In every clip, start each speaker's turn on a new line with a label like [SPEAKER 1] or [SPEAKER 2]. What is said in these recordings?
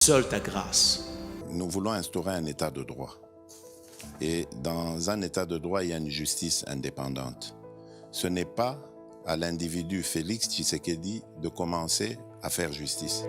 [SPEAKER 1] seule ta grâce.
[SPEAKER 2] Nous voulons instaurer un état de droit. Et dans un état de droit, il y a une justice indépendante. Ce n'est pas à l'individu Félix Tshisekedi de commencer à faire justice.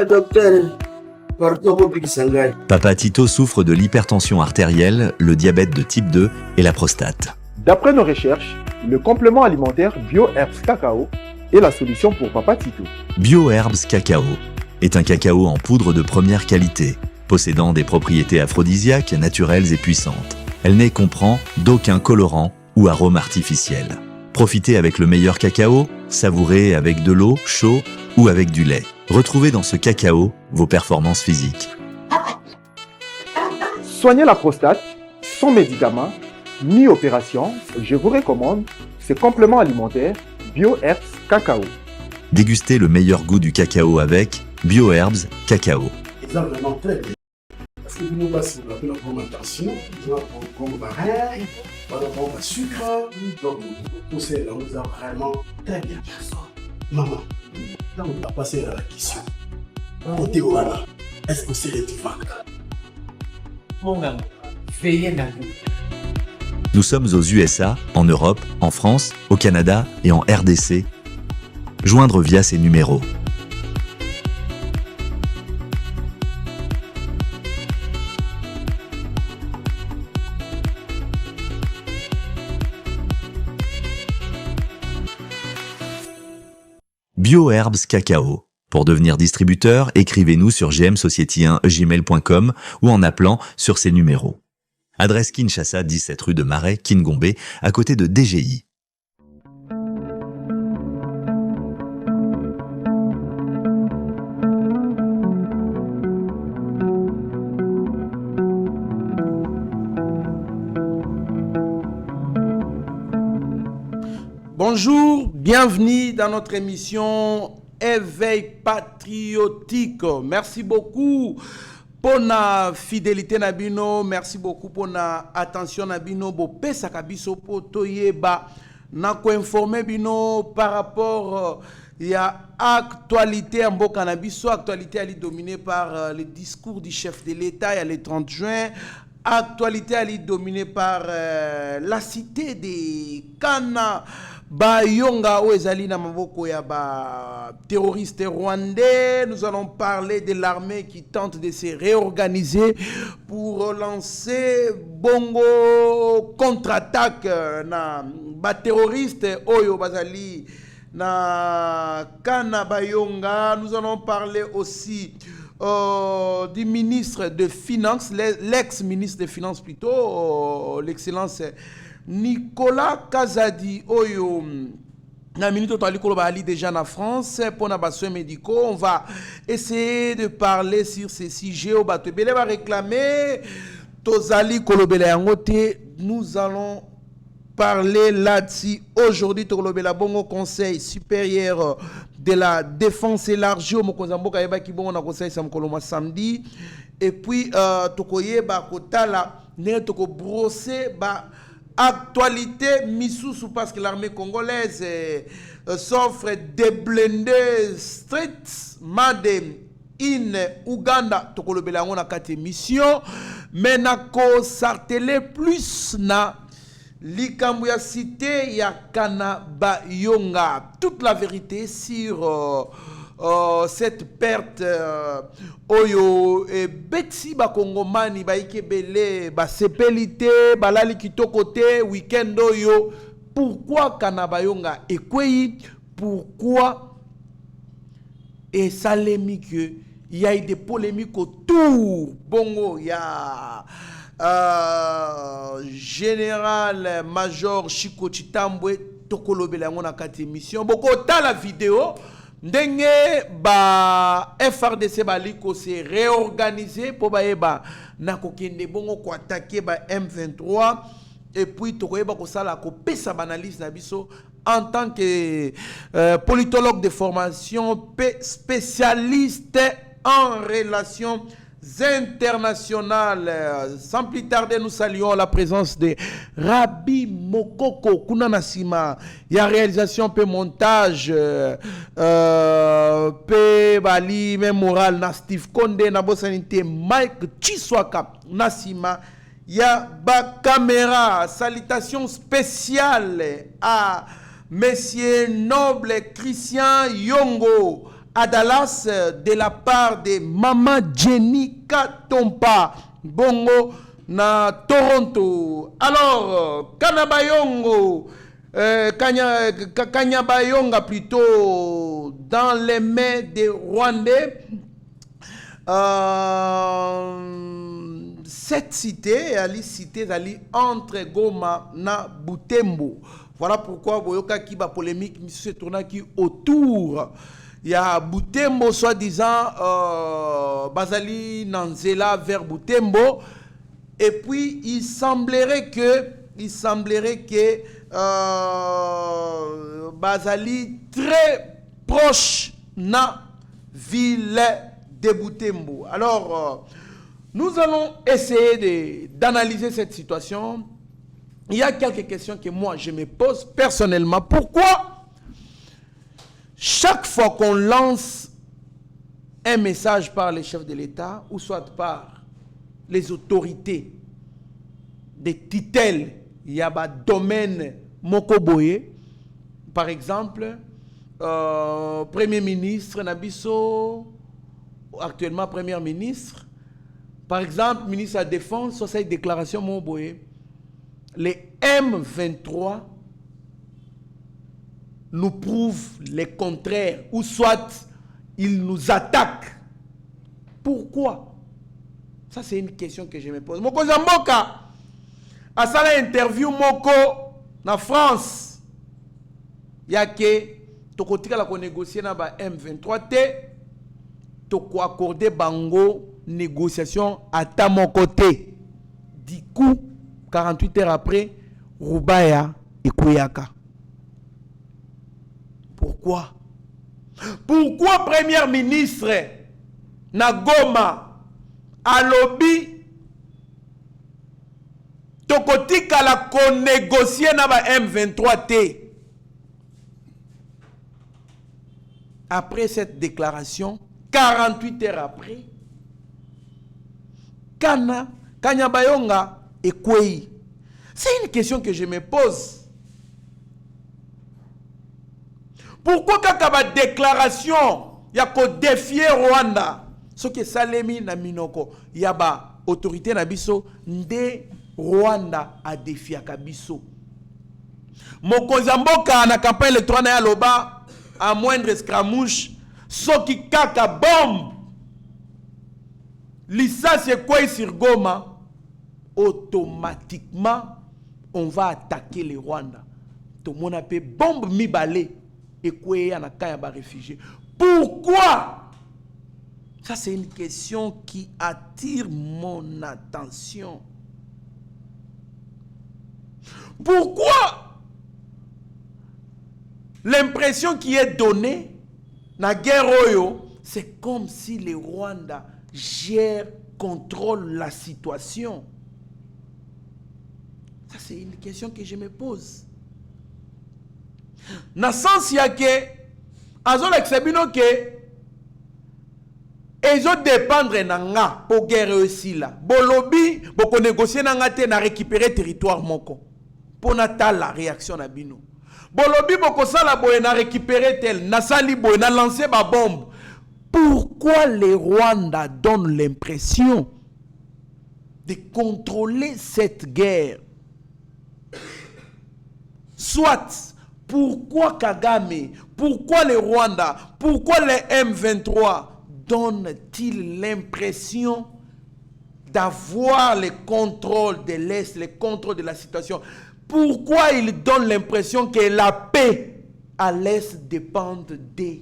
[SPEAKER 3] Docteur,
[SPEAKER 4] Papa Tito souffre de l'hypertension artérielle, le diabète de type 2 et la prostate.
[SPEAKER 5] D'après nos recherches, le complément alimentaire BioHerbs Cacao est la solution pour Papa Tito.
[SPEAKER 4] BioHerbs Cacao est un cacao en poudre de première qualité, possédant des propriétés aphrodisiaques, naturelles et puissantes. Elle ne comprend d'aucun colorant ou arôme artificiel. Profitez avec le meilleur cacao, savourez avec de l'eau, chaud ou avec du lait. Retrouvez dans ce cacao vos performances physiques.
[SPEAKER 5] Soignez la prostate sans médicaments ni opération. Je vous recommande ce complément alimentaire BioHerbs Cacao.
[SPEAKER 4] Dégustez le meilleur goût du cacao avec BioHerbs Cacao.
[SPEAKER 3] C'est vraiment très bien. Parce que nous passons la fermentation, nous avons comme baril, nous avons le sucre, donc tout ça nous a vraiment très bien. Maman, là on va passer à la question. Côté Ouana, est-ce que c'est le divan?
[SPEAKER 6] Mon gars, veillez dans nous.
[SPEAKER 4] Nous sommes aux USA, en Europe, en France, au Canada et en RDC. Joindre via ces numéros. BioHerbs Cacao. Pour devenir distributeur, écrivez-nous sur gmsociety1gmail.com ou en appelant sur ces numéros. Adresse Kinshasa, 17 rue de Marais, Kingombe, à côté de DGI.
[SPEAKER 7] Bonjour, bienvenue dans notre émission Éveil patriotique. Merci beaucoup pour la fidélité Nabino, merci beaucoup pour la attention Nabino, bo pesa kabiso po toyeba na ko informer bino par rapport il y a actualité en Boka Nabiso, actualité elle est dominée par le discours du chef de l'État il y a le 30 juin. Actualité elle est dominée par la cité des Kana Bayonga Oezali na maboko ya ba terroristes rwandais. Nous allons parler de l'armée qui tente de se réorganiser pour lancer bongo contre-attaque na ba terroristes Oyo Bazali na Kana Bayonga. Nous allons parler aussi du ministre de Finances, l'ex-ministre de Finances plutôt, l'excellence Nicolas Kazadi Oyo. Na minute totali koloba ali déjà en France pour na besoins médicaux. On va essayer de parler sur ces sujets au bateau. Bele va réclamer tozali kolobela yangote. Nous allons parler là-dessus aujourd'hui. Tolobela bongo conseil supérieur de la défense élargie au Mokozamboka yeba ki bongo na conseil samkoloma samedi. Et puis tokoye ba kotala ne toko brosser ba actualité misusu parce que l'armée congolaise s'offre des blindés streets Made in Uganda tokolobela ngo na kati mission mais nako sartele plus na likambu ya cité ya Kana Bayonga toute la vérité sur cette perte oyo beti ba kongomani ba ikebele ba sepelité balali kitoko te weekend oyo pourquoi Kana Bayonga ekwei pourquoi et ça l'est que il y a eu des polémiques autour. Bongo, il y a général major Chiko Chitambwe Tokolobe la ngona kati émission. Boko ta la vidéo ndenge ba FRDC baliko se réorganiser pour ba eba na kokende bongo ko attaquer ba M23 et puis tokoyeba ko sala ko pesa analyse na biso en tant que politologue de formation spécialiste en relations internationales. Sans plus tarder, nous saluons la présence de Rabbi Mokoko Kunanasima. Il y a réalisation, pe montage, pe bali, même moral, na Steve Konde, na Bosanité, Mike Chiswaka, Nasima. Il y a ba caméra. Salutations spéciales à Monsieur Noble Christian Yongo à Dallas de la part de Maman Jenny Katompa Bongo na Toronto. Alors, Kanabayongo, Kanyabayonga plutôt dans les mains des Rwandais. Cette cité, elle est citée entre Goma na Butembo. Voilà pourquoi Boyoka qui va polémique, M. Tourna qui autour. Il y a Butembo, soi-disant, Bazali Nanzela vers Butembo. Et puis, il semblerait que Bazali très proche na ville de Butembo. Alors, nous allons essayer d'analyser cette situation. Il y a quelques questions que moi, je me pose personnellement. Pourquoi chaque fois qu'on lance un message par les chefs de l'État, ou soit par les autorités des titelles, il y a un domaine Mokoboye, par exemple, Premier ministre Nabiso, actuellement Premier ministre, par exemple, ministre de la Défense, sur cette déclaration Mokoboye, les M23 nous prouvent le contraire, ou soit ils nous attaquent. Pourquoi? Ça, c'est une question que je me pose. Moko Zamboka, à ça interview Moko en France, il y a que tokotika la ko négocier na ba M23 te toko accorder bango négociation à ta mon côté. Du coup, 48 heures après, Rubaya et Kouyaka. Pourquoi? Pourquoi Premier ministre Nagoma Alobi Tokotika la ko négocier na ba M23 T? Après cette déclaration, 48 heures après, Kanyabayonga et Kwei. C'est une question que je me pose. Pourquoi quand il y a une déclaration, il y a un défier Rwanda, ce que Salemi na Minoko, il y a une autorité na biso, nde Rwanda a défié Kabiso. Mokozamboka na campagne électorale ya loba à moindre escramouche, ce qui kaka bombe. Lisa c'est quoi sur Goma? Automatiquement, on va attaquer les Rwandais. Tout le monde a fait bombe mi-balé et quoi y a un réfugié. Pourquoi? Ça, c'est une question qui attire mon attention. Pourquoi l'impression qui est donnée dans la guerre, c'est comme si les Rwandais gèrent, contrôlent la situation. Ça, c'est une question que je me pose. Dans le sens, il y a que, ils ont dépendre nanga pour guerre aussi là. Bolobi, boko négocier nanga te na récupérer territoire moko. Pour natal la réaction na bino. Bolobi boko sala boye na récupérer tel, na sali boye na lancer ba bombe. Pourquoi les Rwandais donnent l'impression de contrôler cette guerre? Soit, pourquoi Kagame Pourquoi le Rwanda, pourquoi les M23 donnent-ils l'impression d'avoir le contrôle de l'Est, le contrôle de la situation? Pourquoi ils donnent l'impression que la paix à l'Est dépend d'eux?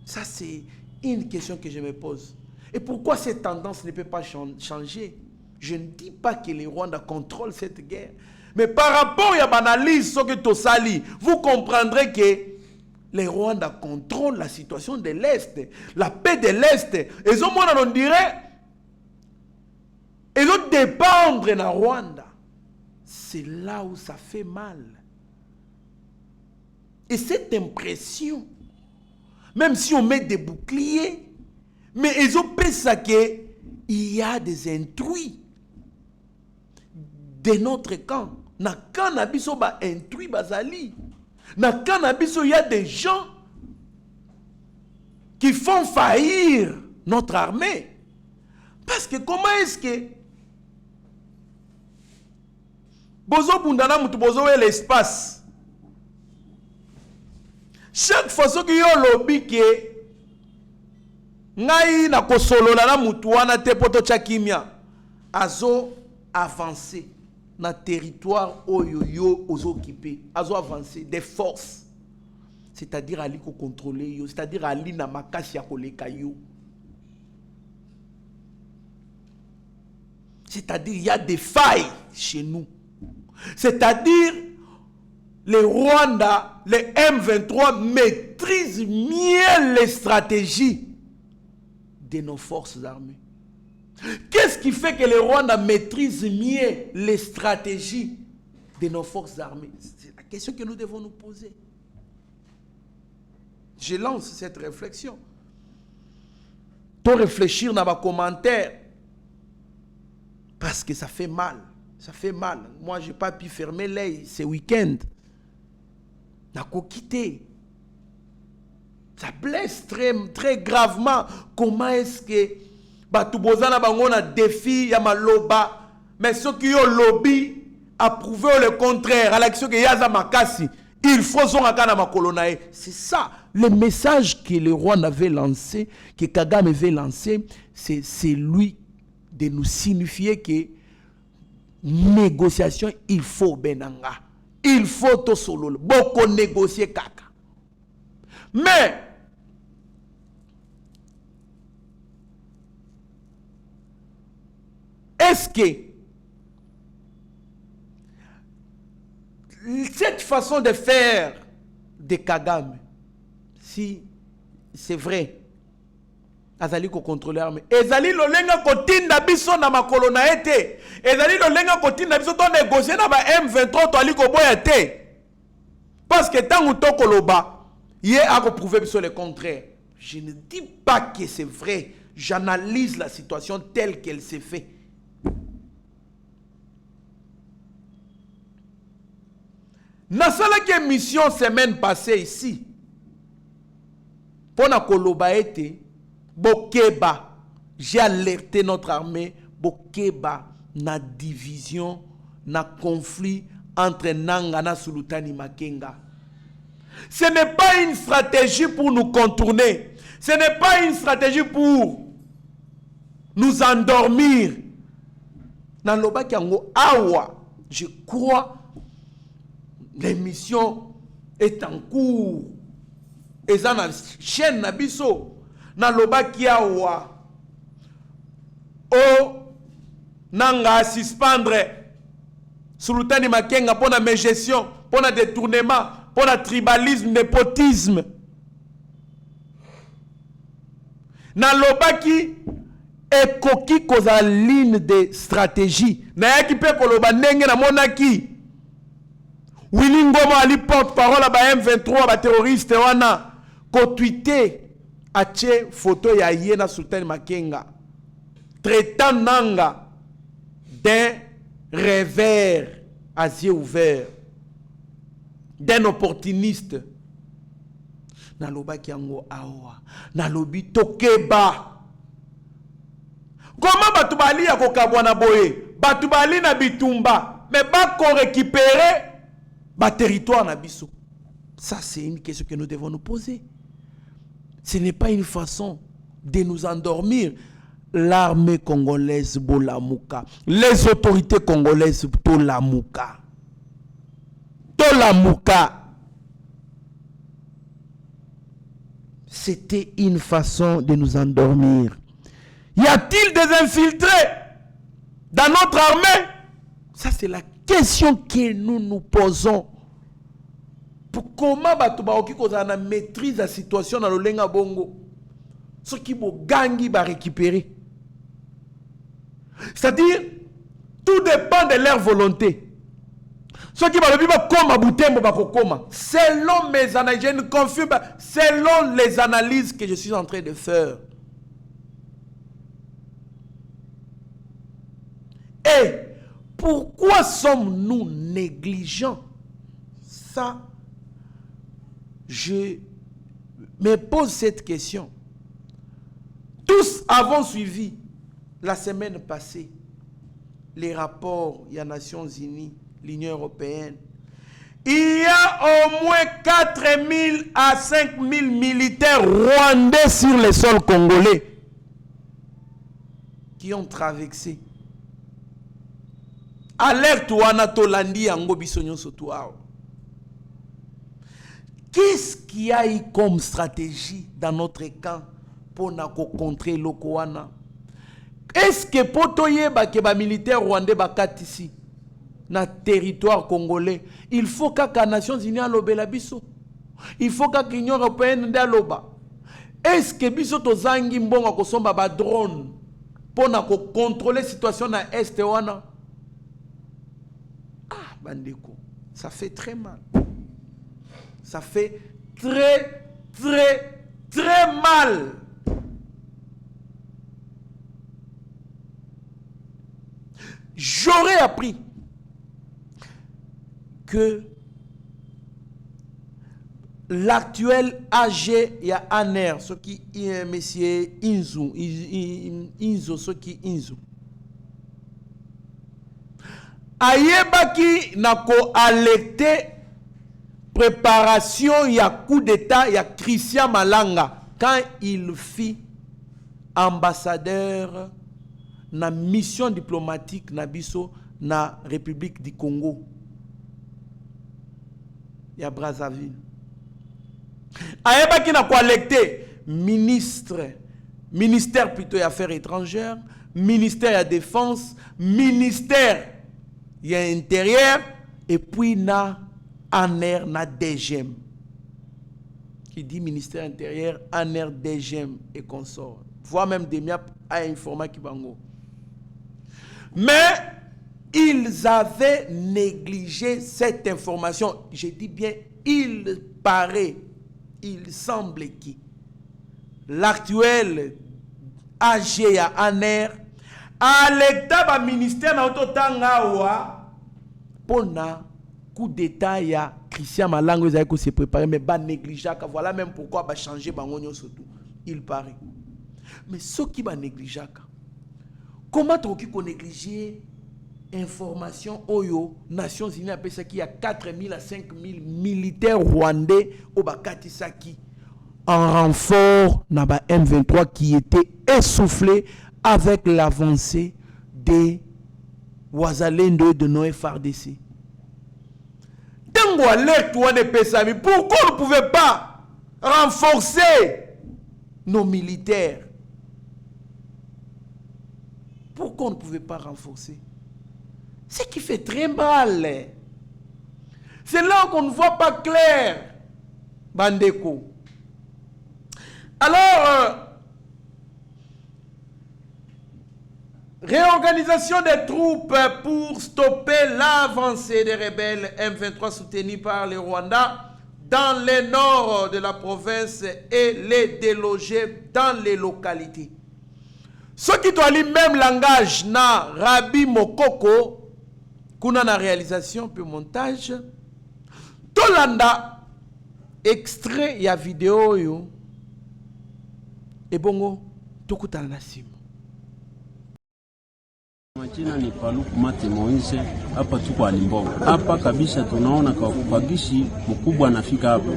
[SPEAKER 7] Ça, c'est une question que je me pose. Et pourquoi cette tendance ne peut pas changer? Je ne dis pas que les Rwandais contrôlent cette guerre. Mais par rapport à l'analyse ce que Tosali, vous comprendrez que les Rwandais contrôlent la situation de l'Est, la paix de l'Est. Et au moins, on dirait, ils ont dépendre de Rwanda. C'est là où ça fait mal. Et cette impression, même si on met des boucliers, mais ils ont pensé qu'il y a des intrus de notre camp. Na cannabis ba intrus bazali. Na cannabis il y a des gens qui font faillir notre armée. Parce que comment est-ce que bozo bundana mutu bozo l'espace. Chaque fois que yo lobby que ngai na kosolola na mutu wana te poto chakimia azo avancer na territoire oyo ozo occupé, azo avancer des forces, c'est-à-dire ali ko contrôler yo, c'est-à-dire ali na makasi ya koleka yo, c'est-à-dire il y a des failles chez nous, c'est-à-dire les Rwandais, les M23 maîtrisent mieux les stratégies de nos forces armées. Qu'est-ce qui fait que les Rwandais maîtrisent mieux les stratégies de nos forces armées? C'est la question que nous devons nous poser. Je lance cette réflexion. Pour réfléchir dans mes commentaires. Parce que ça fait mal. Ça fait mal. Moi, je n'ai pas pu fermer l'œil ce week-end. Ça blesse très, très gravement. Comment est-ce que Batubozana Bangona défi Yamaloba, mais ceux qui ont lobby approuvé le contraire à l'action que Yaza Makasi, il faut son akana makolonae. C'est ça le message que le roi avait lancé, que Kagame avait lancé, c'est lui de nous signifier que négociation il faut benanga. Il faut tout solo, beaucoup négocier kaka. Mais est-ce que cette façon de faire de Kagame, si c'est vrai, azali ko contrôler l'armée, ezali lolenga kotinda biso na makolo na ete, ezali lolenga kotinda biso to négocier na ba M23 to ali ko boya te. Parce que tant ou to koloba, yé a ko prouver biso le contraire. Je ne dis pas que c'est vrai, j'analyse la situation telle qu'elle s'est faite. N'a sala que mission semaine passée ici. Pour na koloba ete Bokeba, j'ai alerté notre armée, Bokeba, na division, na conflit entre Nanga na Sultani Makenga. Ce n'est pas une stratégie pour nous contourner. Ce n'est pas une stratégie pour nous endormir. Dans le bas awa, je crois, l'émission est en cours. Et ça, na chaîne Nabiso. Na lobaki awa o nanga suspendre Sultani Makenga pour la mégestion, pour le détournement, pour le tribalisme, népotisme. Na lobaki ekoki koza ligne de stratégie. Na yaki pe koloba ndenge na monaki. Willy Ngoma ali porte-parole ba M23 ba terroriste wana ko tweeter ache photo ya Yena Sultani Makenga traitant Nanga d'un revers à yeux ouverts, d'un opportuniste. Naloba kiango awa, nalobi tokeba. Comment batubali ya kokabwana boye? Batubali na bitumba, mais ba ko récupérer ba territoire na biso. Ça, c'est une question que nous devons nous poser. Ce n'est pas une façon de nous endormir. L'armée congolaise, Bolamouka. Les autorités congolaises, Tolamouka. Tolamouka. C'était une façon de nous endormir. Y a-t-il des infiltrés dans notre armée? Ça, c'est la question que nous nous posons. Pour comment on maîtrise la situation dans le Lenga Bongo? Ce qui vont gagner, va récupérer. C'est-à-dire, tout dépend de leur volonté. Ce qui va vivre comme à Boutembo, selon mes analyses, je ne confirme pas, selon les analyses que je suis en train de faire. Et pourquoi sommes-nous négligents? Ça, je me pose cette question. Tous avons suivi la semaine passée les rapports des Nations Unies, l'Union européenne. Il y a au moins 4 000 à 5 000 militaires rwandais sur le sol congolais qui ont traversé. Alerte ou Anatolandi Ango Bisonyo Sotuao. Qu'est-ce qu'il y a eu comme stratégie dans notre camp pour contrer l'Okoana? Est-ce que Potoyeba que les militaires rwandais bakat ici dans le territoire congolais, il faut que les Nations Unies alobela biso, il faut que l'Union européenne aloba. Est-ce que biso tozangi mbongo kosomba ba drone pour contrôler la situation dans l'Est wana? Ah, bandeko, ça fait très mal. Ça fait très, très, très mal. J'aurais appris que l'actuel AG, il y a ANER, ce qui est monsieur Inzo, ce qui Inzo. Ayebaki nako alerté préparation, il y a coup d'état, il y a Christian Malanga quand il fit ambassadeur na mission diplomatique na biso na République du Congo. Il y a Brazzaville. Ayeba qui n'a quoi électé ministère plutôt des Affaires étrangères, ministère de la Défense, ministère il y a Intérieur et puis na ANER na DGM. Qui dit ministère intérieur, ANER, DGM et consorts. Voire même des MIAP à informer qui bango. Mais ils avaient négligé cette information. Je dis bien, il paraît, il semble que l'actuel AG à ANER, à l'état du ministère na pour na coup d'état il y a Christian Malango ils avaient se préparer mais pas négliger. Voilà même pourquoi va changer bangonyo surtout. Il paraît. Mais ce qui va négliger, comment tu peux négliger information oyo Nations Unies appelle ça qu'il y a 4 000 à 5 000 militaires rwandais au Bakatisaki en renfort na ba M23 qui était essoufflé avec l'avancée des Wazalendo de nos FARDC. Pourquoi on ne pouvait pas renforcer nos militaires? Pourquoi on ne pouvait pas renforcer? Ce qui fait très mal. C'est là qu'on ne voit pas clair. Bandeko. Alors, réorganisation des troupes pour stopper l'avancée des rebelles M23 soutenus par le Rwanda dans le nord de la province et les déloger dans les localités. Ce qui doit lire même langage na Rabi Mokoko, kuna na réalisation puis montage, Tolanda extrait ya vidéo yo et bongo tokutana na simu.
[SPEAKER 1] Majina ni Paluku Mate Moise, hapa tuko Alimbongo. Hapa kabisa tunaona kwa gishi mkubwa anafika hapa.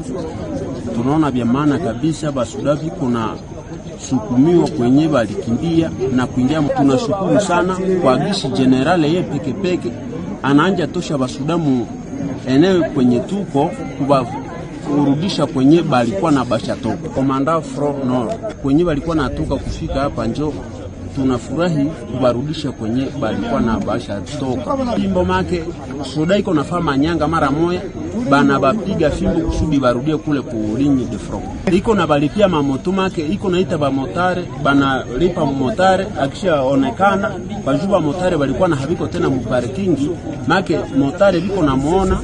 [SPEAKER 1] Tunaona vya maana kabisa basudavi kuna sukumiwa kwenye balikimbia na kuingia. Tunashukuru sana kwa gishi generale ye peke anaanja tosha basudamu eneo kwenye tuko kurudisha kwenye balikuwa na basha toka. Komanda Front Nord kwenye balikuwa natoka kufika hapa njo tunafurahi kubarudisha kwenye balikuwa na basha toka. Fimbo make soda iko nafaa manyanga mara moya bana bapiga fimbo kusudi barudie kule ku ligne de front. Iko na balipia mamoto make iko naita ba motare bana lipa motare akisha onekana bajuba motare balikuwa na habiko tena mu parking make motare biko na muona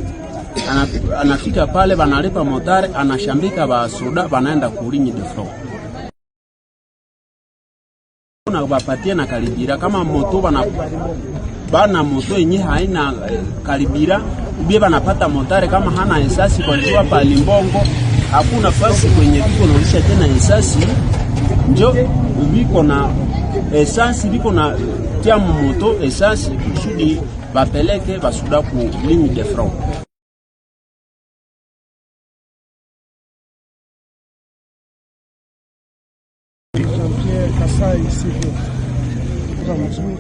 [SPEAKER 1] anafika pale banalipa motare anashambika ba soda banaenda ku ligne de front. Na bapatia na kalibira kama moto bana moto yenye haina kalibira ubie banapata motare kama hana esasi kwa njua pa Limbongo hakuna fasi kwenye biko naisha tena esasi njo ubiko na esasi biko na tia moto esasi kusudi bapeleke basuda ku ligne de front.
[SPEAKER 8] Kasai ici kwa mzuri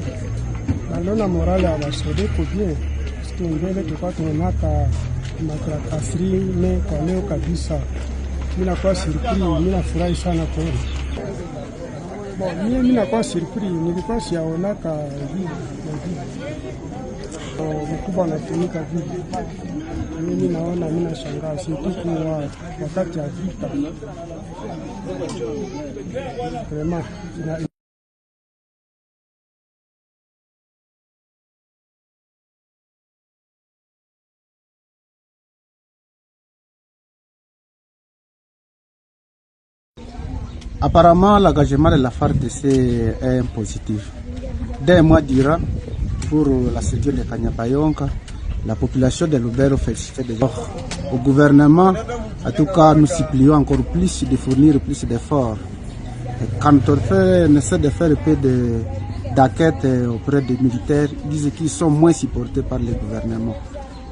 [SPEAKER 8] nalona morale ya basode bien parce que mbele tulikuwa tunaka makrakasri me kwa leo kabisa mimi nakuwa surpris, mimi nafurahi sana kwa hiyo mimi nakuwa surpris, nilikuwa siaonaka hivi mkubwa anatumika vipi. Mimi naona mimi nashangaa siku wakati ya vita vraiment.
[SPEAKER 9] Apparemment, l'engagement de la FARDC est positif. Dès un mois d'Iran, pour la structure de Kanyabayonga, la population de Lubero félicite déjà au gouvernement. En tout cas, nous supplions encore plus de fournir plus d'efforts. Quand on essaie de faire un peu d'enquête auprès des militaires, ils disent qu'ils sont moins supportés par le gouvernement.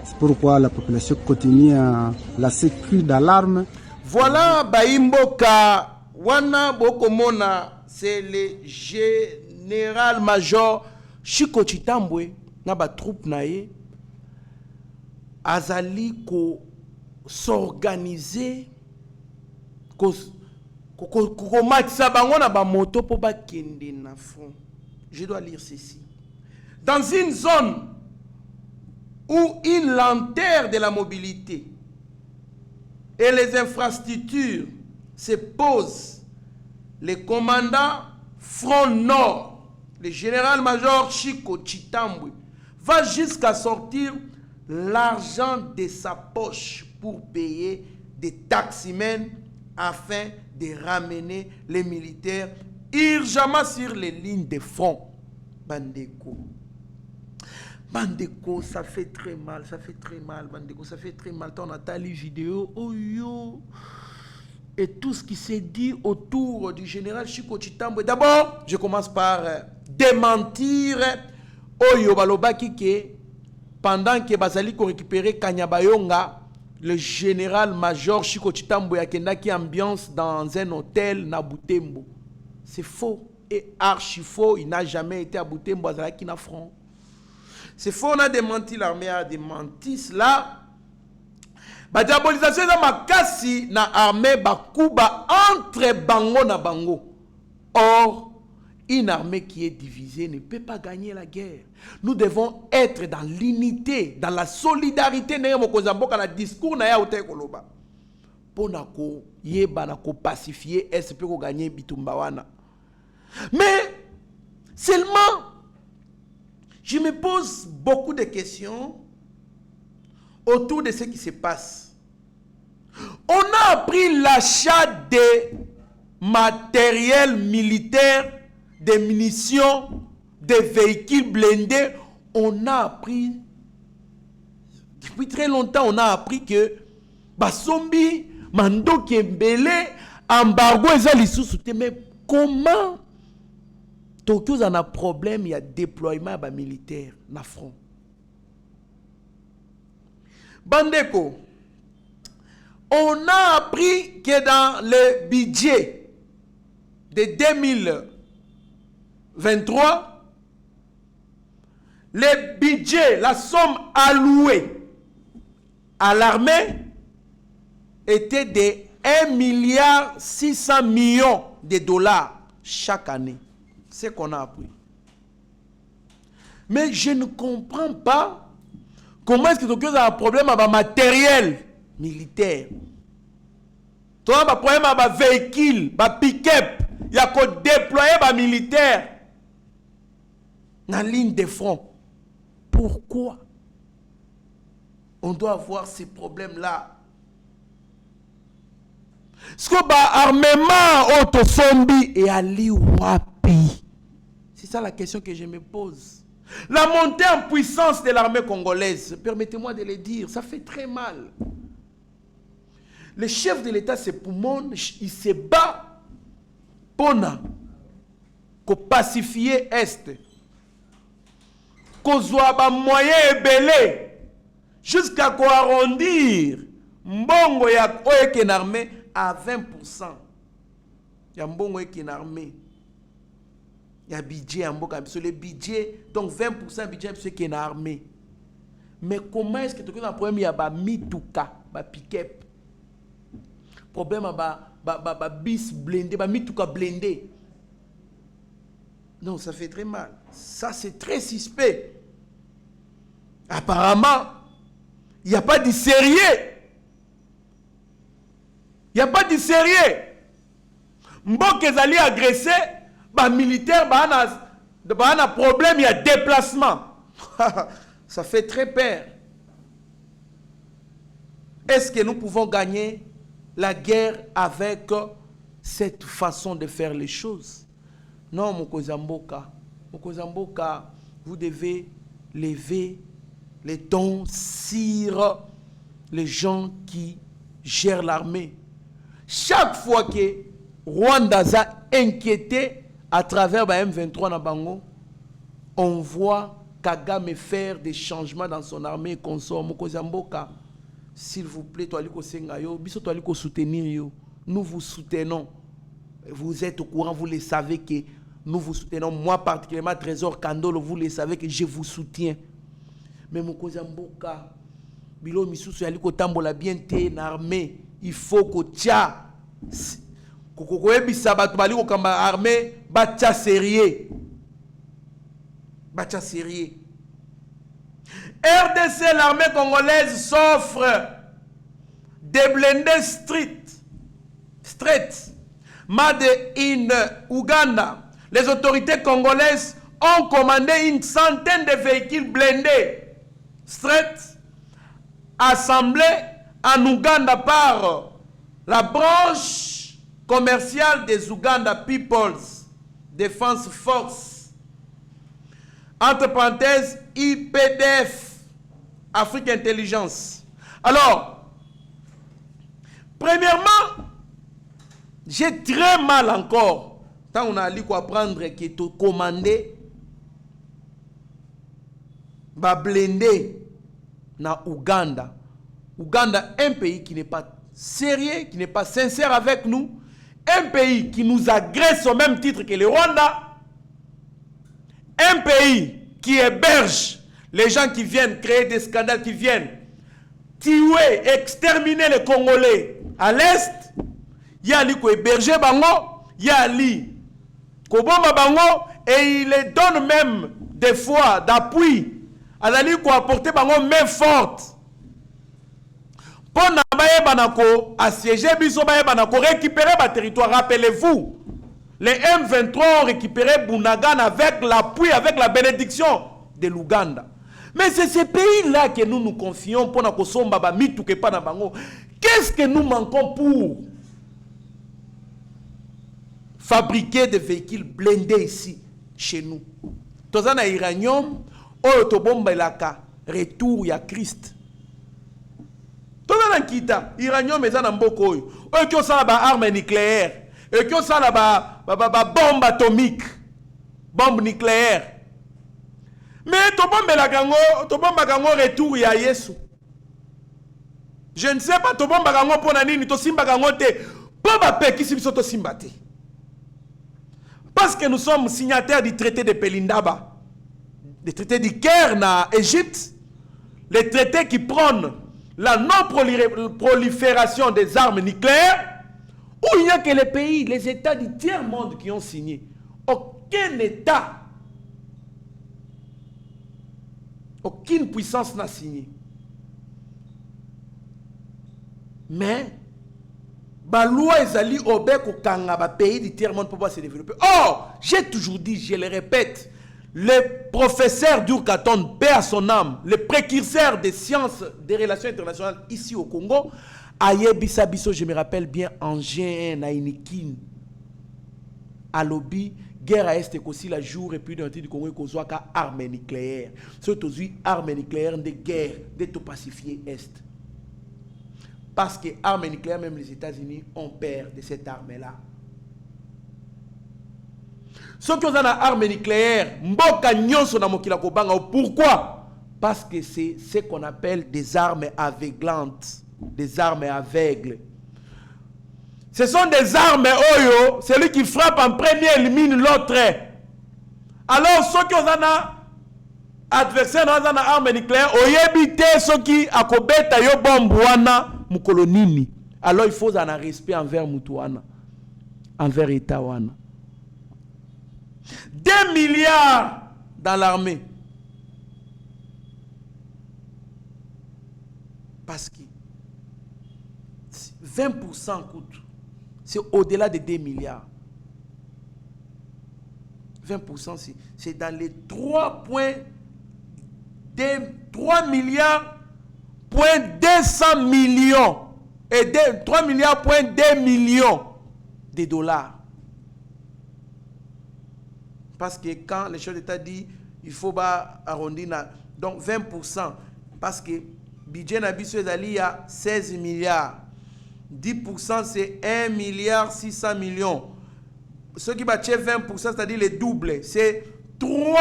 [SPEAKER 9] C'est pourquoi la population continue à lancer cri d'alarme.
[SPEAKER 7] Voilà, Baimboka. Wana Bokomona, c'est le général-major Chiko Chitambwe, na ba troupe nae, azali ko s'organiser, ko matisa bango na ba moto po ba kende na front. Je dois lire ceci. Dans une zone où une lenteur de la mobilité et les infrastructures se pose, le commandant Front Nord, le général-major Chiko Chitambwe, va jusqu'à sortir l'argent de sa poche pour payer des taximens afin de ramener les militaires urgemment sur les lignes de front. Bandeko. Bandeko, ça fait très mal, Bandeko, ça fait très mal. On a les vidéos, oh yo. Et tout ce qui s'est dit autour du général Chiko Chitambwe. D'abord, je commence par démentir Oyo Balobaki que pendant que Bazali ko récupéré Kanyabayonga, le général-major Chiko Chitambwe a kendaki ambiance dans un hôtel na Butembo. C'est faux et archi faux. Il n'a jamais été à Butembo, Azalaki na front. C'est faux, on a démenti, l'armée a démenti cela. La diabolisation de makasi na armée bakuba entre bango na bango. Or, une armée qui est divisée ne peut pas gagner la guerre. Nous devons être dans l'unité, dans la solidarité. Dans le discours na ya ute koloba. Ponako yeba na ko pacifier est pour gagner bitumbawana. Mais seulement je me pose beaucoup de questions autour de ce qui se passe. On a appris l'achat de matériel militaire, des munitions, des véhicules blindés. On a appris, depuis très longtemps, on a appris que Basombi, Mando Kembele, embargo, mais comment Tokyo a un problème, il y a déploiement militaire na front. Bandeko, on a appris que dans le budget de 2023, le budget, la somme allouée à l'armée était de 1,6 milliard de dollars chaque année. C'est ce qu'on a appris. Mais je ne comprends pas comment est-ce que Tokyo a un problème avec le matériel militaire. Tu as un problème avec le véhicule, le pick-up. Il y a qu'à déployer les militaires dans la ligne de front. Pourquoi on doit avoir ces problèmes-là? Ce que l'armement autosombi et Ali Wapi. C'est ça la question que je me pose. La montée en puissance de l'armée congolaise, permettez-moi de le dire, ça fait très mal. Le chef de l'État, c'est Poumon, il se bat pour pacifier Est. Qu'on soit un moyen ébélé jusqu'à quoi arrondir mbongo ya oye armée à 20%. Ya mbongo eke armée. Il y a budget en boka, sur le budget, donc 20% budget c'est qui est armée. Mais comment est-ce que tu as un problème? Il y a ba mituka, ba pick-up. Problème ba bis blindé, ba mituka blindé. Non, ça fait très mal. Ça c'est très suspect. Apparemment, il n'y a pas de sérieux. Il n'y a pas de sérieux. Mbok ezali agressé. Bah militaire, bah un problème, il y a déplacement. Ça fait très peur. Est-ce que nous pouvons gagner la guerre avec cette façon de faire les choses? Non, Mokozamboka. Mokozamboka, vous devez lever les tons sur les gens qui gèrent l'armée. Chaque fois que Rwanda a inquiété à travers M23 na Bango, on voit Kagame faire des changements dans son armée et consort. Mokozamboka, s'il vous plaît, soutenir. Nous vous soutenons. Vous êtes au courant, vous le savez que nous vous soutenons. Moi particulièrement, Trésor Kandolo, vous le savez que je vous soutiens. Mais Mokozamboka, bilo misusu yaliko tambola bien te na armée, il faut que tia kokoyebisa bato baliko kamba armée batia sérieux. Batia sérieux. RDC, l'armée congolaise s'offre des blindés straight, made in Ouganda. Les autorités congolaises ont commandé une centaine de véhicules blindés straight assemblés en Ouganda par la branche commerciale des Uganda People's Defense Force, entre parenthèses IPDF, Afrique Intelligence. Alors, premièrement, j'ai très mal encore, tant on a dit quoi prendre qui est commandé, va blender na Ouganda. Ouganda, un pays qui n'est pas sérieux, qui n'est pas sincère avec nous, un pays qui nous agresse au même titre que le Rwanda, un pays qui héberge les gens qui viennent créer des scandales, qui viennent tuer, exterminer les Congolais à l'Est. Il y a li ko héberger bango, il y a li ko bomba bango, et il les donne même des fois d'appui. À li ko apporter bango main forte. Pour Banako assiéger biso Banako récupérer le territoire. Rappelez-vous, les M23 ont récupéré Bunagana avec l'appui, avec la bénédiction de l'Ouganda. Mais c'est ces pays-là que nous nous confions pour nous somba mitouke pa na bango. Qu'est-ce que nous manquons pour fabriquer des véhicules blindés ici, chez nous? Tozana iranium, otobomba laka, retour ya Christ. Tozana kita, iranium ezana mboko oyo. Oyo ki osala ba arme nucléaire, oyo ki osala ba bombe atomique. bombe nucléaire. Mais to bombe kango retour ya Yesu. Je ne sais pas to bombe kango pona nini to simba kango te. Po ba pekisi biso to simba te. Parce que nous sommes signataires du traité de Pelindaba, le traité du Caire en Égypte, les traités qui prônent la non-prolifération des armes nucléaires, où il n'y a que les pays, les États du tiers-monde qui ont signé. Aucun État, aucune puissance n'a signé. Mais, la loi ezali obek au kanga pays du tiers-monde pour pouvoir se développer. Or, j'ai toujours dit, je le répète, le professeur Durkaton, paix à son âme, le précurseur des sciences des relations internationales ici au Congo, Ayebisa Biso, je me rappelle bien, Angers, Nainikin, Alobi, guerre à Est aussi la jour et puis dans le du Congo, il y a armes nucléaires. Surtout, armes nucléaires de guerre, de tout pacifier Est. Parce que armes nucléaires, même les États-Unis ont peur de cette arme-là. Ceux qui ont des armes nucléaires, pourquoi? Parce que c'est ce qu'on appelle des armes aveuglantes, des armes aveugles. Ce sont des armes oyo, celui qui frappe en premier élimine l'autre. Alors ceux qui ont des adversaires dans une arme nucléaire, oyebite ceux qui akobeta yo bombe wana mukolonini. Alors il faut un respect envers Mutuana, envers Itawana. 2 milliards dans l'armée. Parce que 20% coûte. C'est au-delà de 2 milliards. 20% c'est dans les 3 milliards point 200 millions et 3 milliards point 2 millions de dollars. Parce que quand le chef d'État dit il faut arrondir, donc 20%, parce que le budget Nabiso est à 16 milliards. 10% c'est 1 milliard 600 millions. Ce qui battent 20%, c'est-à-dire le double, c'est 3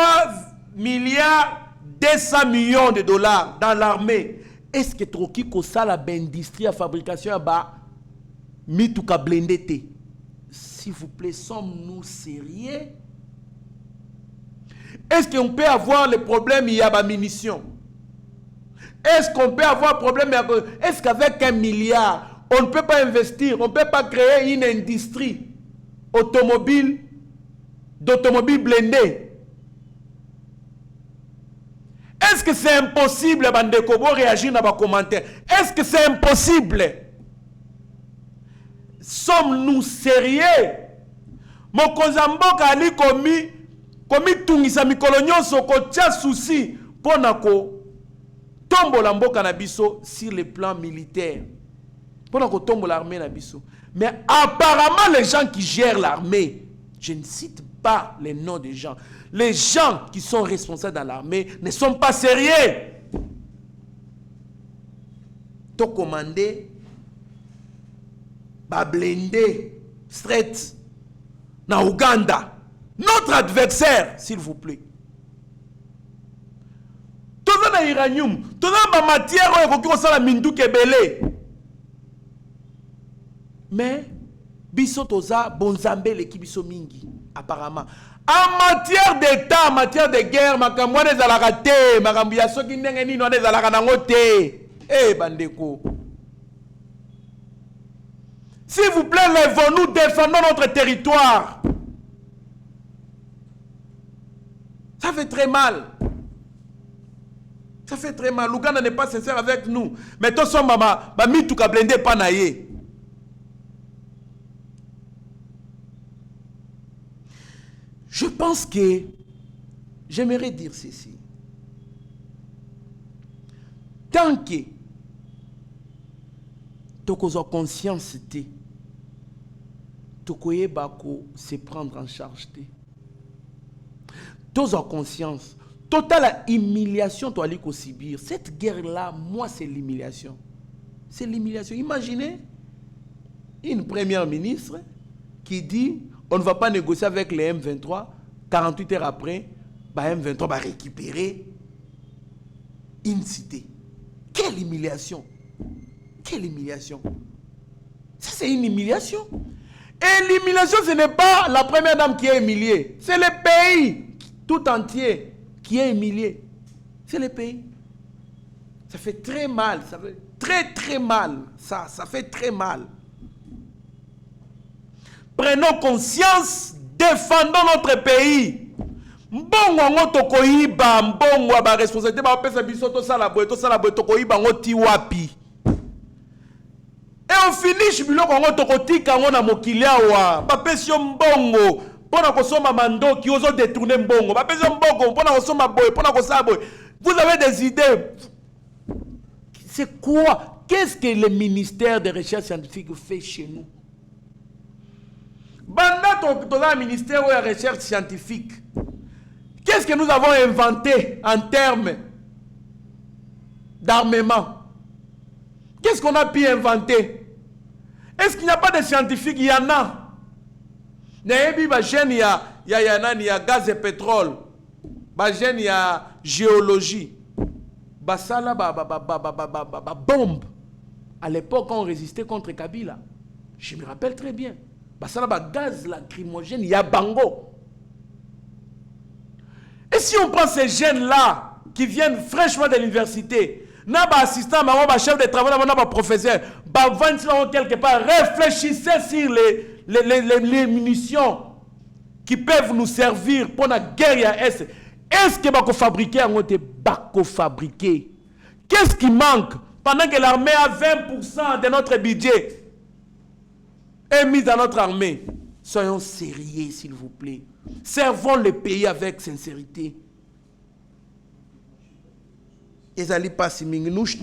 [SPEAKER 7] milliards 200 millions de dollars dans l'armée. Est-ce que Troki Kosa la industrie à fabrication ba mituka blendé? S'il vous plaît, sommes-nous sérieux? Est-ce qu'on peut avoir le problème il y a des munitions? Est-ce qu'on peut avoir problème? Est-ce qu'avec 1 milliard, on ne peut pas investir, on ne peut pas créer une industrie d'automobiles blindés? Est-ce que c'est impossible, Bandekobo, réagir dans vos commentaires? Est-ce que c'est impossible? Sommes-nous sérieux? Mon Kozamboka ali komi tungisa mikolo nyonso ko tia souci pona ko tombola mboka na biso sur le plan militaire. Pona ko tombola l'armée na biso. Mais apparemment les gens qui gèrent l'armée, je ne cite pas les noms des gens. Les gens qui sont responsables dans l'armée ne sont pas sérieux. To commander ba blindé straight na Ouganda. Notre adversaire, s'il vous plaît. Tout ça na uranium, tout ça na matière qui est la mindu kebele. Mais biso toza bonzambe l'équipe biso mingi apparemment. En matière d'État, en matière de guerre, makambo wana ezalaka te, makambo ya soki ndenge nini wana ezalaka nango te. Eh bandeko. S'il vous plaît, lèvons-nous, défendons notre territoire. Ça fait très mal. Ça fait très mal. L'Ouganda n'est pas sincère avec nous. Mais tous sommes mituka blindé panaye. Je pense que j'aimerais dire ceci. Tant que tu as conscience, tu se prendre en charge. Tu as conscience. Totale humiliation, tu as subir. Cette guerre-là, moi, c'est l'humiliation. C'est l'humiliation. Imaginez une première ministre qui dit on ne va pas négocier avec les M23 48 heures après, M23 va récupérer une cité. Quelle humiliation! Quelle humiliation! Ça, c'est une humiliation. Et l'humiliation, ce n'est pas la première dame qui est humiliée. C'est le pays tout entier qui est humilié. C'est le pays. Ça fait très mal. Ça fait très, très mal. Ça fait très mal. Prenons conscience, défendons notre pays. Mbongo ngo tokoyiba, mbongo ba responsabilité ba pesa biso to sala boy tokoyiba ngo ti wapi. Et on finish biloko ngo tokotika ngo na mokilia wa. Ba pesio mbongo pona kosoma mandoki ozo détourner mbongo. Ba pesio mbongo pona kosoma boy, pona kosala boy. Vous avez des idées. C'est quoi? Qu'est-ce que le ministère des recherches scientifiques fait chez nous? Banda dans le ministère de la recherche scientifique. Qu'est-ce que nous avons inventé en termes d'armement? Qu'est-ce qu'on a pu inventer? Est-ce qu'il n'y a pas de scientifiques? Il y en a. Il y a gaz et pétrole. Il y a géologie. Basala bombe. À l'époque, on résistait contre Kabila. Je me rappelle très bien. Basala gaz lacrymogène, il y a bango. Et si on prend ces jeunes-là qui viennent fraîchement de l'université, n'a pas assistant, n'a chef de travail, n'a pas professeur, quelque part, réfléchissez sur les munitions qui peuvent nous servir pour la guerre à Est. Est-ce que va fabriquer en fabriquer? Qu'est-ce qui manque pendant que l'armée a 20% de notre budget est mis dans notre armée? Soyons sérieux, s'il vous plaît. Servons le pays avec sincérité. Nous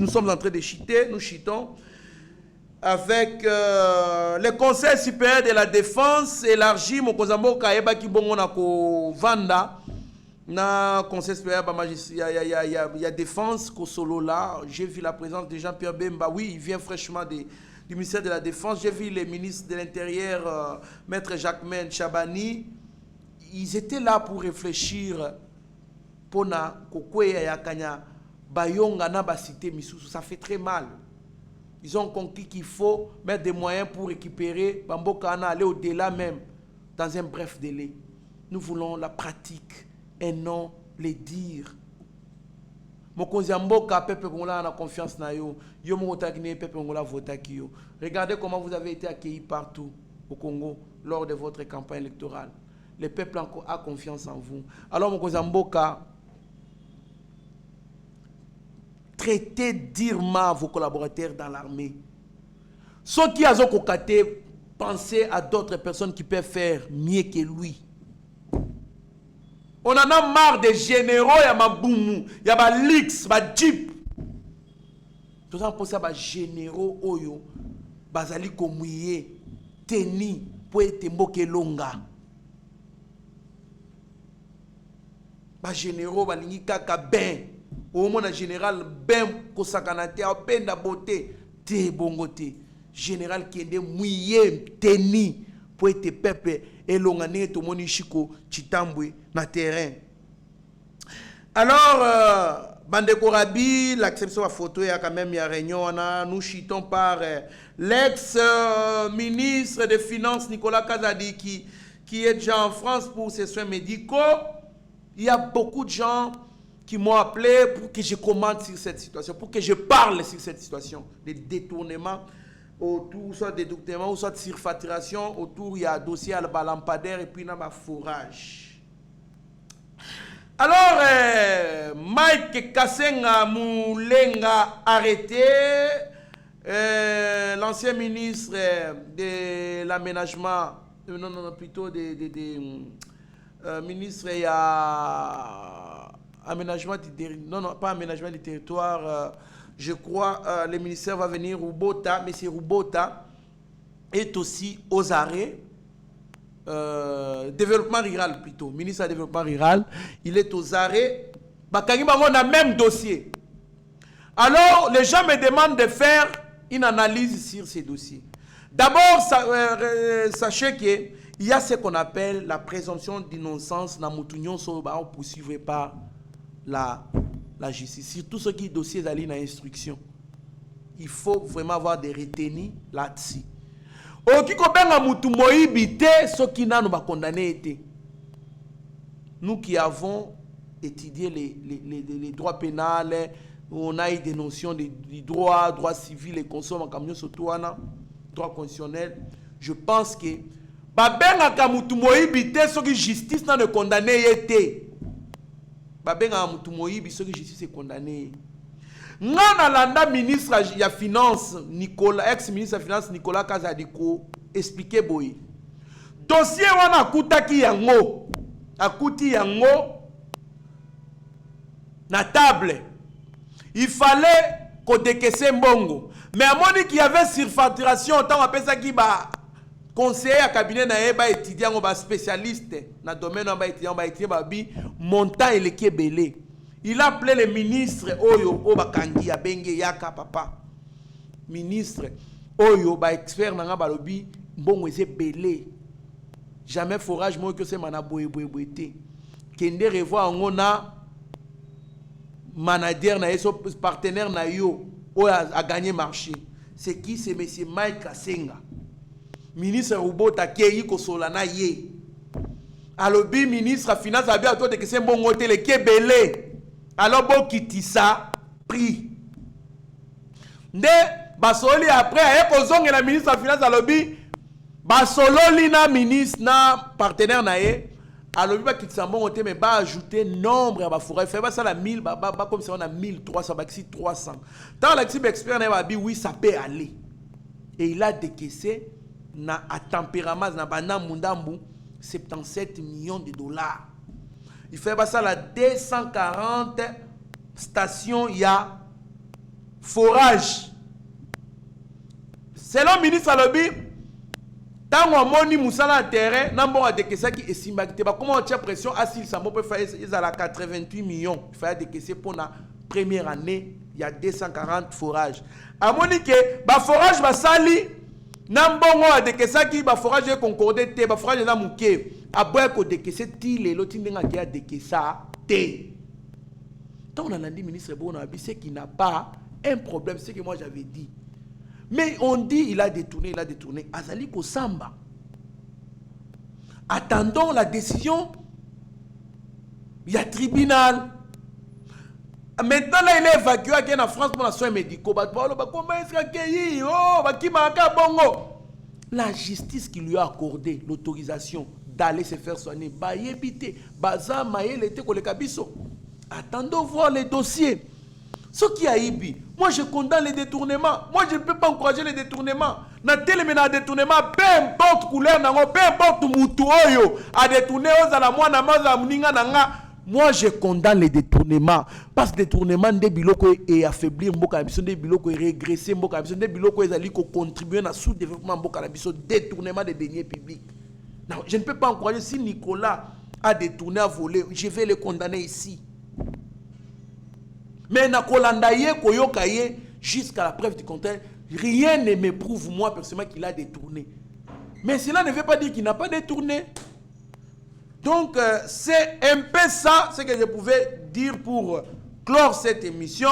[SPEAKER 7] sommes en train de chiter, nous chitons avec le Conseil supérieur de la défense élargi. Mokozambo Kaeba ki bongo na ko vanda na Conseil supérieur il y a défense Kosolo là. J'ai vu la présence de Jean-Pierre Bemba. Oui, il vient fraîchement du ministère de la Défense. J'ai vu les ministres de l'Intérieur, Maître Jacquemain Chabani. Ils étaient là pour réfléchir. Pona kokwe ya kanya bayonga na ba cité misusu. Ça fait très mal. Ils ont compris qu'il faut mettre des moyens pour récupérer Bamboka na aller au-delà même dans un bref délai. Nous voulons la pratique et non les dires. Mokonziamboka pepe kongola na confiance na yo. Yo motakine pepe kongola votaki yo. Regardez comment vous avez été accueillis partout au Congo lors de votre campagne électorale. Le peuple a confiance en vous. Alors Mokonziamboka, traitez durement vos collaborateurs dans l'armée. Ceux qui ont cocaté, pensez à d'autres personnes qui peuvent faire mieux que lui. On en a marre des généraux, il y a ma boumou, il y a ma lix, ma jeep. Tout ça pour ça, les généraux, oyo, bazali komouye, teni, pour être mboke longa. Les généraux, balingi kaka ben. Au moins, le général ben kosakanate, a peine de beauté, te bongote. Général qui est mouillé, teni, pour être peuple et l'ongane to monichiko chitambwe na terrain. Alors Bandeko Rabi, l'acception à photo, il y a quand même une réunion, nous chitons par l'ex-ministre des Finances Nicolas Kazadi qui est déjà en France pour ses soins médicaux. Il y a beaucoup de gens qui m'ont appelé pour que je commente sur cette situation, pour que je parle sur cette situation, des détournements autour, soit des détournements, soit de surfacturation, autour il y a un dossier à la lampadaire et puis il y a un fourrage. Alors, Mike Kassenga Moulenga arrêté, l'ancien ministre de l'aménagement, plutôt ministre il y a aménagement pas aménagement du territoire, je crois le ministère va venir Rubota, mais c'est Rubota est aussi aux arrêts. Développement rural plutôt, ministre du développement rural, il est aux arrêts. On a même dossier. Alors, les gens me demandent de faire une analyse sur ces dossiers. D'abord, sachez qu'il il y a ce qu'on appelle la présomption d'innocence dans Moutounion, on poursuivre par la justice. Surtout ceux qui dossiers d'aller dans l'instruction. Il faut vraiment avoir des retenus là-dessus. Qui kobenga mutu moyibi te ceux qui n'ont pas condamné été. Nous qui avons étudié les droits pénals, on a eu des notions de droits civils et consommateurs comme nous surtout droit constitutionnel. Je pense que babenga kamutu moyibi te ceux qui justice n'a ne condamné été. Babenga mutu moyibi ceux qui justice est condamné. Ngana landa ministre ya finance Nicolas, ex-ministre ya finance Nicolas Kazadiko expliquer boy. Dossier wana akutaki yango. Akuti yango na table. Il fallait qu'on décaisse mbongo. Mais à mon qu'il y avait surfacturation, tant on ça qui ba conseiller à cabinet na eba étudiant ba spécialiste na domaine ba étudiant ba bi montant et le kebele. Il a appelé le ministre Oyo Obakangi Abenge Yaka papa. Ministre Oyo ba expert nanga balobi mbongo eze belé. Jamais forage moi que c'est manaboye boyete. Kende revoir ngona manager na yeso partenaire na yo a gagné marché. C'est qui? C'est monsieur Mike Kasenga. Ministre Robota Kei ko solana ye. Alobi ministre finance a bien toi de que c'est mbongo te le kebele. Alors, bon, qui ça pris. Nde, basoli après, et la ministre de la Finance à lobby, basololi na ministre, na partenaire na ye, à lobby, qui ça bon, mais ba ajouter nombre à bafoura, fait pas ça la 1000, comme ça on a 1300, bah, 300. Tant l'expert expert n'a pas dit, oui, ça peut aller. Et il a décaissé, na à tempérament, na bana mundambu, 77 millions de dollars. Il fait pas ça la 240 stations, il y a forage. Selon le ministre Alobi, tant qu'on moni moussala terrain, n'importe a décaissé qui est simbacté. Comment on tient pression à s'il s'en peut faire, ils ont 88 millions. Il fallait décaisser pour la première année, il y a 240 forages. À moni que, bah forage va sali, n'importe a décaissé qui, bah forage est concordé, bah forage est mouké. Après qu'on décaisse les l'autre qui a décaissé té. Tant on a dit ministre Bonabi, c'est qu'il n'a pas un problème, c'est ce que moi j'avais dit. Mais on dit il a détourné. Azali Kosamba. Attendons la décision. Il y a tribunal. Maintenant là il est évacué en France pour les soins médicaux. Comment est-ce qu'il la justice qui lui a accordé l'autorisation d'aller se faire soigner. Attendons voir les dossiers. Ce qui a ibi, moi je condamne les détournements. Moi je ne peux pas encourager les détournements. Na téléménage détournement, peu importe couleur, peu importe moutoyo, à détourner aux à la moine, à mouninga nanga. Moi je condamne les détournements. Parce que détournement des biloko et affaiblir mboka biso, des biloko et régresser mboka biso, des biloko et ali ko contribuer à sous-développement mboka biso, détournement des deniers publics. Non, je ne peux pas encourager. Si Nicolas a détourné, a volé, je vais le condamner ici. Mais jusqu'à la preuve du contraire, rien ne me prouve moi personnellement qu'il a détourné. Mais cela ne veut pas dire qu'il n'a pas détourné. Donc c'est un peu ça ce que je pouvais dire pour clore cette émission.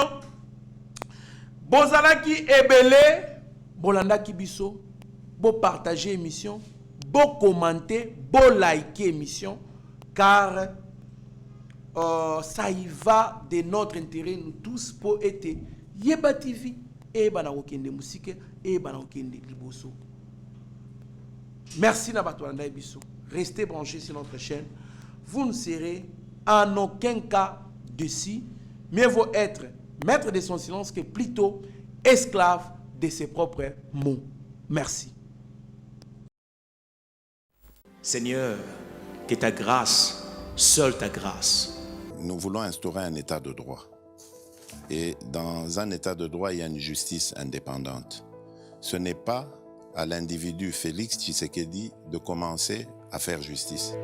[SPEAKER 7] Bozalaki ebele, bolanda kibiso, bo partager émission. Beau commenter, beau liker l'émission, car ça y va de notre intérêt, nous tous, pour être Yeba TV, et Banarokende Musique, et Banarokende Liboso. Merci Nabatouanda Ebiso. Restez branchés sur notre chaîne. Vous ne serez en aucun cas dessus. Mieux vaut être maître de son silence que plutôt esclave de ses propres mots. Merci.
[SPEAKER 10] Seigneur, que ta grâce, seule ta grâce.
[SPEAKER 2] Nous voulons instaurer un état de droit. Et dans un état de droit, il y a une justice indépendante. Ce n'est pas à l'individu Félix Tshisekedi de commencer à faire justice.